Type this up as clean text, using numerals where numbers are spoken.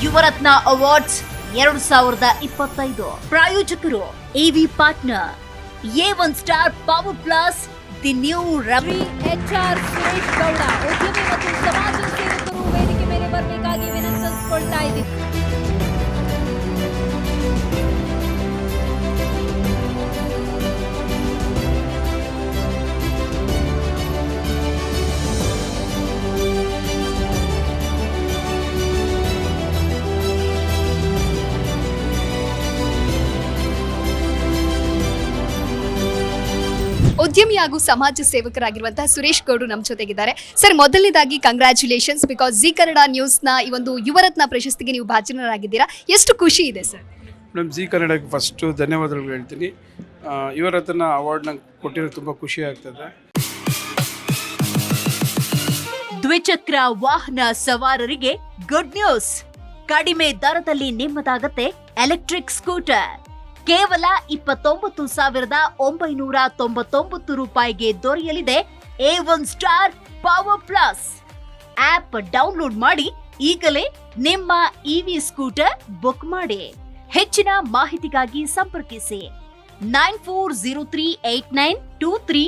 Yuvarathna awards 2025 ಪ್ರಾಯೋಜಕರು AV partner A1 star power plus the new Ravi HR Suresh Gowda ಉದ್ಯಮಿ ಮತ್ತು ಸಮಾಜ ಸೇವಕರು ವೇದಿಕೆ ಮೇಲೆ ಬರಬೇಕಾಗಿ ವಿನಂತಿಸಿಕೊಳ್ತಾ ಇದ್ದೀವಿ. ಉದ್ಯಮಿ ಹಾಗೂ ಸಮಾಜ ಸೇವಕರಾಗಿರುವಂತಹ ಸುರೇಶ್ ಗೌಡ್ರು ನಮ್ಮ ಜೊತೆಗಿದ್ದಾರೆ. ಸರ್, ಮೊದಲನೇದಾಗಿ ಕಂಗ್ರ್ಯಾಚುಲೇಷನ್ಸ್, ಬಿಕಾಸ್ ಜಿ ಕನ್ನಡ ನ್ಯೂಸ್ನ ಈ ಒಂದು ಯುವರತ್ನ ಪ್ರಶಸ್ತಿಗೆ ನೀವು ಭಾಜನರಾಗಿದ್ದೀರಾ. ಎಷ್ಟು ಖುಷಿ ಇದೆ ಸರ್? ಮೇಡಮ್, ಜಿ ಕನ್ನಡಕ್ಕೆ ಫಸ್ಟು ಧನ್ಯವಾದಗಳು ಹೇಳ್ತೀನಿ. ಯುವರತ್ನ ಅವಾರ್ಡ್ ನಂಗೆ ಕೊಟ್ಟಿರೋ ತುಂಬ ಖುಷಿ ಆಗ್ತದೆ. ದ್ವಿಚಕ್ರ ವಾಹನ ಸವಾರರಿಗೆ ಗುಡ್ ನ್ಯೂಸ್. ಕಡಿಮೆ ದರದಲ್ಲಿ ನಿಮ್ಮದಾಗತ್ತೆ ಎಲೆಕ್ಟ್ರಿಕ್ ಸ್ಕೂಟರ್. ಕೇವಲ 29,999 ರೂಪಾಯಿಗೆ ದೊರೆಯಲಿದೆ A1 star power plus. App download ಮಾಡಿ ಈಗಲೇ ನಿಮ್ಮ ಇವಿ ಸ್ಕೂಟರ್ ಬುಕ್ ಮಾಡಿ. ಹೆಚ್ಚಿನ ಮಾಹಿತಿಗಾಗಿ ಸಂಪರ್ಕಿಸಿ 9403892333.